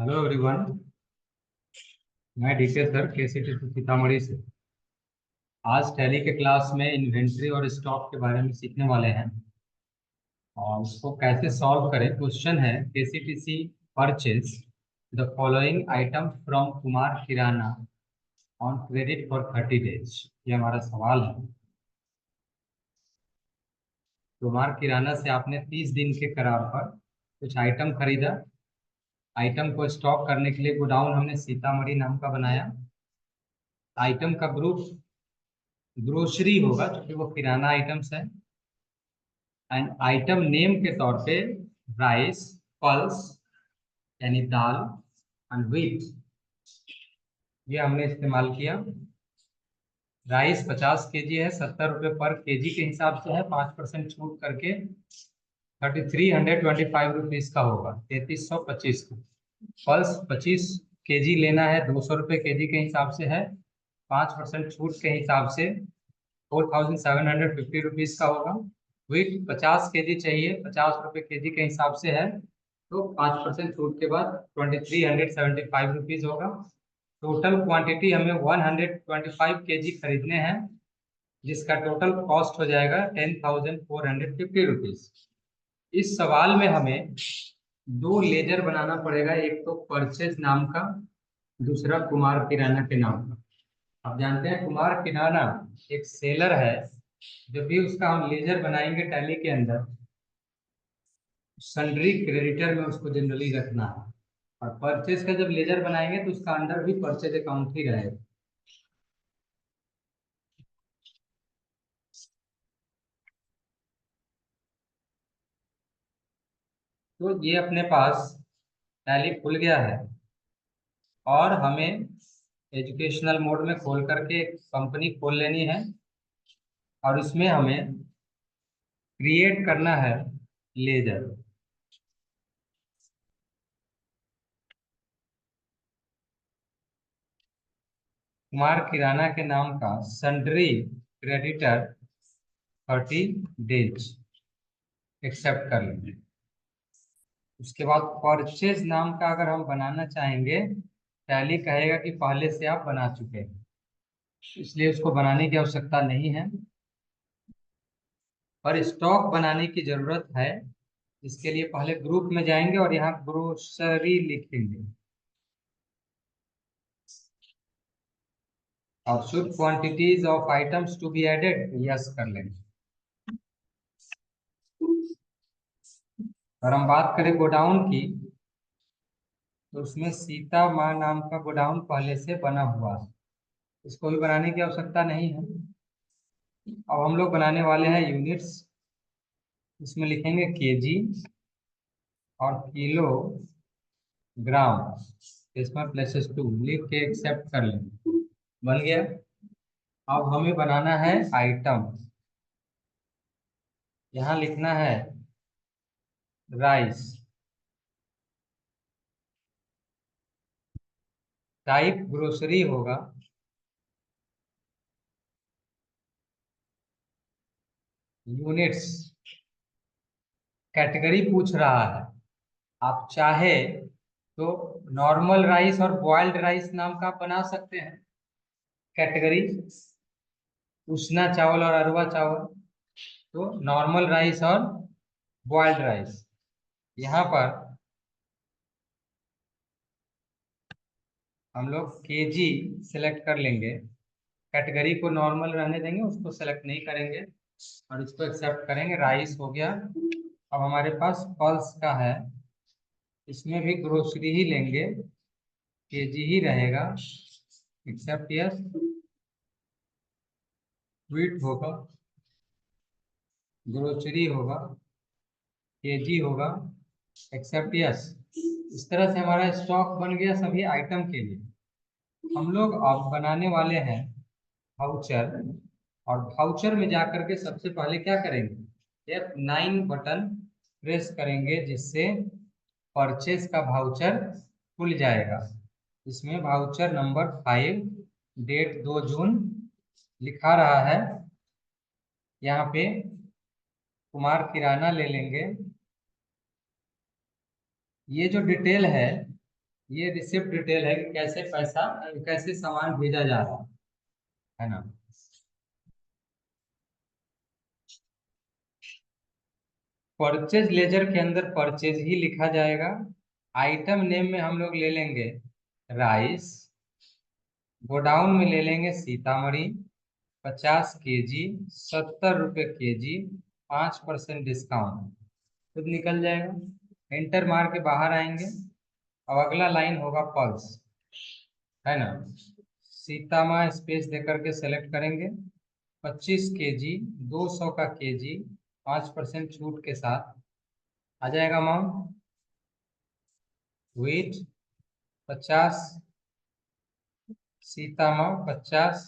Hello everyone. मैं DK sir KCT Sitamarhi से। आज टैली के क्लास में इन्वेंट्री और स्टॉक के बारे में सीखने वाले हैं और उसको कैसे सॉल्व करें। क्वेश्चन है KCTC purchase the following item from Kumar Kirana on credit for 30 days. ये हमारा सवाल है। कुमार किराना से आपने 30 दिन के करार पर कुछ आइटम खरीदा। आइटम को स्टॉक करने के लिए गोडाउन हमने सीतामढ़ी नाम का बनाया। आइटम का ग्रुप ग्रोसरी होगा क्योंकि वो किराना आइटम्स है। एंड आइटम नेम के तौर पे राइस, पल्स यानी दाल एंड व्हीट ये हमने इस्तेमाल किया। राइस 50 केजी है, 70 रुपये पर केजी के हिसाब से है। 5% छूट करके 3325 रुपीज का होगा, 3325 का। पल्स 25 केजी लेना है, 200 रुपये केजी के हिसाब से है। 5% छूट के हिसाब से 4750 रुपीज का होगा। व्हीट 50 केजी चाहिए, 50 रुपये केजी के हिसाब से है, तो 5% छूट के बाद 2375 रुपीज होगा। टोटल क्वांटिटी हमें 125 केजी खरीदने हैं, जिसका टोटल कॉस्ट हो जाएगा 10,450 रुपीज। इस सवाल में हमें दो लेजर बनाना पड़ेगा, एक तो परचेज नाम का, दूसरा कुमार किराना के नाम का। आप जानते हैं कुमार किराना एक सेलर है। जब भी उसका हम लेजर बनाएंगे टैली के अंदर, सन्ड्री क्रेडिटर में उसको जनरली रखना है। और परचेज का जब लेजर बनाएंगे तो उसका अंडर भी परचेज अकाउंट ही रहेगा। तो ये अपने पास टैली खुल गया है और हमें एजुकेशनल मोड में खोल करके एक कंपनी खोल लेनी है और इसमें हमें क्रिएट करना है लेजर। कुमार किराना के नाम का सन्ड्री क्रेडिटर 30 डेज एक्सेप्ट कर लेंगे। उसके बाद परचेज नाम का अगर हम बनाना चाहेंगे, टैली कहेगा कि पहले से आप बना चुके हैं, इसलिए उसको बनाने की आवश्यकता नहीं है। पर स्टॉक बनाने की जरूरत है। इसके लिए पहले ग्रुप में जाएंगे और यहाँ ग्रोसरी लिखेंगे और should quantities of items to be added yes कर लेंगे। और हम बात करें गोडाउन की, तो उसमें सीता माँ नाम का गोडाउन पहले से बना हुआ है, इसको भी बनाने की आवश्यकता नहीं है। अब हम लोग बनाने वाले हैं यूनिट्स। इसमें लिखेंगे केजी और किलो ग्राम, इसमें प्लेसेस टू लिख के एक्सेप्ट कर लेंगे। बन गया। अब हमें बनाना है आइटम। यहाँ लिखना है राइस, टाइप ग्रोसरी होगा, यूनिट्स कैटेगरी पूछ रहा है। आप चाहे तो नॉर्मल राइस और बॉइल्ड राइस नाम का आप बना सकते हैं कैटेगरी। उसना चावल और अरवा चावल, तो नॉर्मल राइस और बॉइल्ड राइस। यहाँ पर हम लोग केजी सेलेक्ट कर लेंगे। कैटेगरी को नॉर्मल रहने देंगे, उसको सेलेक्ट नहीं करेंगे और इसको एक्सेप्ट करेंगे। राइस हो गया। अब हमारे पास पल्स का है, इसमें भी ग्रोसरी ही लेंगे, केजी ही रहेगा, एक्सेप्ट यस। व्हीट होगा, ग्रोसरी होगा, केजी होगा, एक्सेप्ट यस। इस तरह से हमारा स्टॉक बन गया सभी आइटम के लिए। हम लोग अब बनाने वाले हैं वाउचर। और वाउचर में जाकर के सबसे पहले क्या करेंगे, F9 बटन प्रेस करेंगे, जिससे परचेज का वाउचर खुल जाएगा। इसमें वाउचर नंबर 5, डेट 2 जून लिखा रहा है। यहाँ पे कुमार किराना ले लेंगे। ये जो डिटेल है ये रिसिप्ट डिटेल है कि कैसे पैसा, कैसे सामान भेजा जा रहा है ना। परचेज लेजर के अंदर परचेज ही लिखा जाएगा। आइटम नेम में हम लोग ले लेंगे राइस, गोडाउन में ले लेंगे सीतामढ़ी, 50 kg, 70 रुपये kg, 5% डिस्काउंट, खुद निकल जाएगा। एंटर मार के बाहर आएंगे। अब अगला लाइन होगा पल्स, है ना। सीतामा स्पेस देकर के सेलेक्ट करेंगे। 25 kg, 200 का kg, 5% छूट के साथ आ जाएगा अमाउंट। वेट 50, सीतामा 50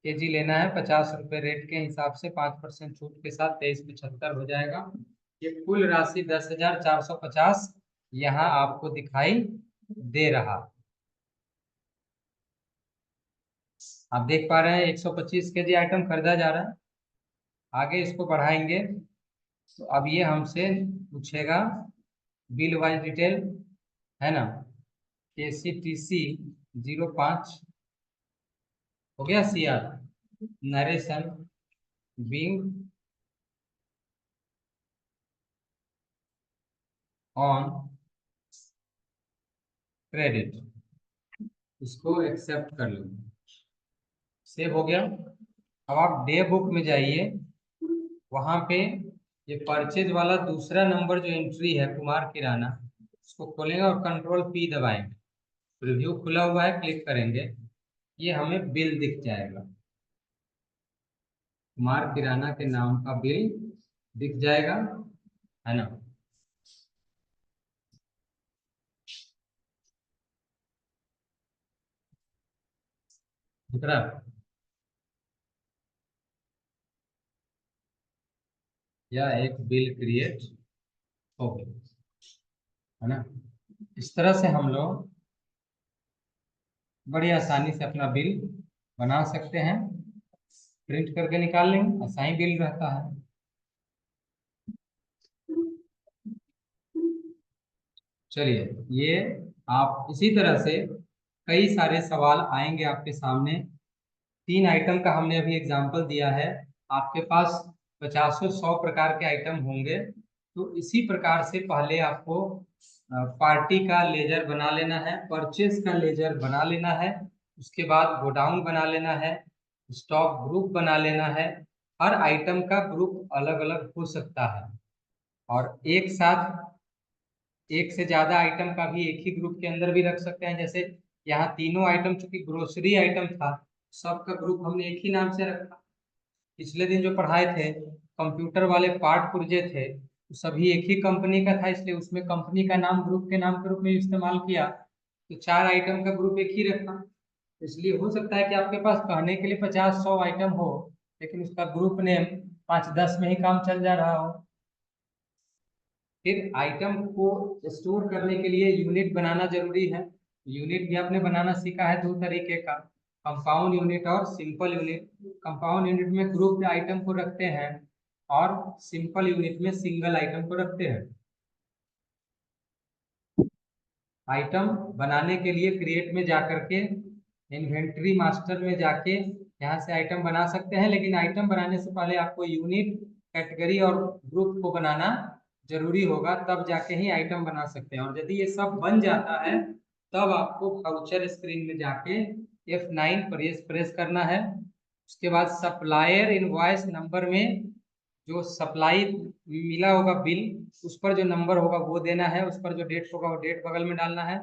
kg लेना है, 50 रुपये रेट के हिसाब से 5% छूट के साथ 2375 हो जाएगा। ये कुल राशि 10,450 यहाँ आपको दिखाई दे रहा। आप देख पा रहे हैं 125 kg आइटम खरीदा जा रहा है। आगे इसको बढ़ाएंगे तो अब ये हमसे पूछेगा बिल वाइज डिटेल, है ना। KCTC 05 हो गया, CR narration being on credit, इसको एक्सेप्ट कर लो। सेव हो गया। अब आप डे बुक में जाइए, वहां पे ये परचेज वाला दूसरा नंबर जो एंट्री है कुमार किराना, उसको खोलेंगे और कंट्रोल P दबाएंगे। प्रीव्यू खुला हुआ है, क्लिक करेंगे, ये हमें बिल दिख जाएगा। कुमार किराना के नाम का बिल दिख जाएगा, है ना। दिख रहा है? या एक बिल क्रिएट हो गया, है ना। इस तरह से हम लोग बड़ी आसानी से अपना बिल बना सकते हैं। प्रिंट करके निकाल लेंगे, ऐसा ही बिल रहता है। चलिए, ये आप इसी तरह से कई सारे सवाल आएंगे आपके सामने। 3 आइटम का हमने अभी एग्जाम्पल दिया है। आपके पास 50-100 प्रकार के आइटम होंगे, तो इसी प्रकार से पहले आपको पार्टी का लेजर बना लेना है, परचेज का लेजर बना लेना है, उसके बाद गोडाउन बना लेना है, स्टॉक ग्रुप बना लेना है। हर आइटम का ग्रुप अलग अलग हो सकता है, और एक साथ एक से ज्यादा आइटम का भी एक ही ग्रुप के अंदर भी रख सकते हैं। जैसे यहाँ तीनों आइटम, चूंकि ग्रोसरी आइटम था, सबका ग्रुप हमने एक ही नाम से रखा। पिछले दिन जो पढ़ाए थे कंप्यूटर वाले पार्ट पुर्जे थे, तो सभी एक ही कंपनी का था, इसलिए उसमें कंपनी का नाम ग्रुप के नाम के रूप में इस्तेमाल किया। तो 4 आइटम का ग्रुप एक ही रखा। इसलिए हो सकता है कि आपके पास कहने के लिए 50-100 आइटम हो, लेकिन उसका ग्रुप नेम 5-10 में ही काम चल जा रहा हो। फिर आइटम को स्टोर करने के लिए यूनिट बनाना जरूरी है। यूनिट भी आपने बनाना सीखा है 2 तरीके का, कंपाउंड यूनिट और सिंपल यूनिट। कंपाउंड यूनिट में ग्रुप आइटम को रखते हैं, और सिंपल यूनिट में सिंगल आइटम को रखते हैं। आइटम बनाने के लिए क्रिएट में जाकर के, इन्वेंट्री मास्टर में जाके यहाँ से आइटम बना सकते हैं, लेकिन आइटम बनाने से पहले आपको यूनिट, कैटेगरी और ग्रुप को बनाना जरूरी होगा, तब जाके ही आइटम बना सकते हैं। और यदि ये सब बन जाता है, तब आपको वाउचर स्क्रीन में जाके F9 प्रेस करना है। उसके बाद सप्लायर इनवॉइस नंबर में जो सप्लाई मिला होगा बिल, उस पर जो नंबर होगा वो देना है, उस पर जो डेट होगा वो डेट बगल में डालना है।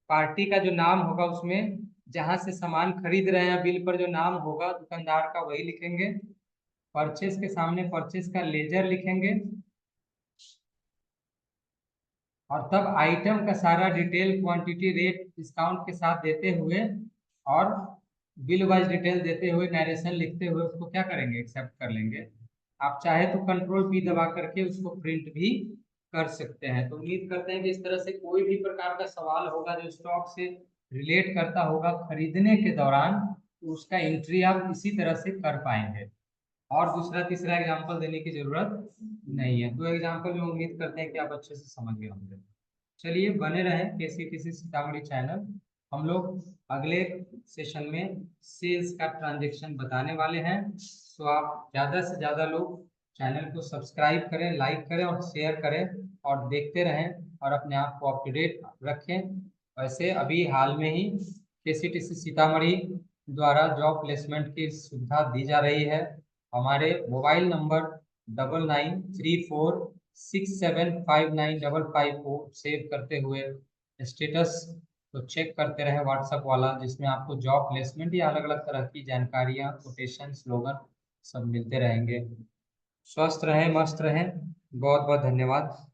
पार्टी का जो नाम होगा उसमें जहां से सामान खरीद रहे हैं बिल पर जो नाम होगा दुकानदार का वही लिखेंगे। परचेस के सामने परचेस का लेजर लिखेंगे, और तब आइटम का सारा डिटेल, क्वांटिटी, रेट, डिस्काउंट के साथ देते हुए और बिल वाइज डिटेल देते हुए, नरेशन लिखते हुए उसको क्या करेंगे, एक्सेप्ट कर लेंगे। आप चाहे तो कंट्रोल P दबा करके उसको प्रिंट भी कर सकते हैं। तो उम्मीद करते हैं कि इस तरह से कोई भी प्रकार का सवाल होगा जो स्टॉक से रिलेट करता होगा खरीदने के दौरान, तो उसका एंट्री आप इसी तरह से कर पाएंगे, और दूसरा तीसरा एग्जाम्पल देने की जरूरत नहीं है। तो एग्जाम्पल में उम्मीद करते हैं कि आप अच्छे से समझ गए होंगे। चलिए बने रहें KCTC सीतामढ़ी चैनल। हम लोग अगले सेशन में सेल्स का ट्रांजेक्शन बताने वाले हैं। तो आप ज़्यादा से ज़्यादा लोग चैनल को सब्सक्राइब करें, लाइक करें और शेयर करें और देखते रहें और अपने आप को अप टू डेट रखें। वैसे अभी हाल में ही KCTC सीतामढ़ी द्वारा जॉब प्लेसमेंट की सुविधा दी जा रही है। हमारे मोबाइल नंबर 9934675955 को सेव करते हुए स्टेटस तो चेक करते रहे व्हाट्सएप वाला, जिसमें आपको जॉब प्लेसमेंट या अलग अलग तरह की जानकारियाँ, कोटेशन, स्लोगन सब मिलते रहेंगे। स्वस्थ रहें, मस्त रहें। बहुत बहुत धन्यवाद।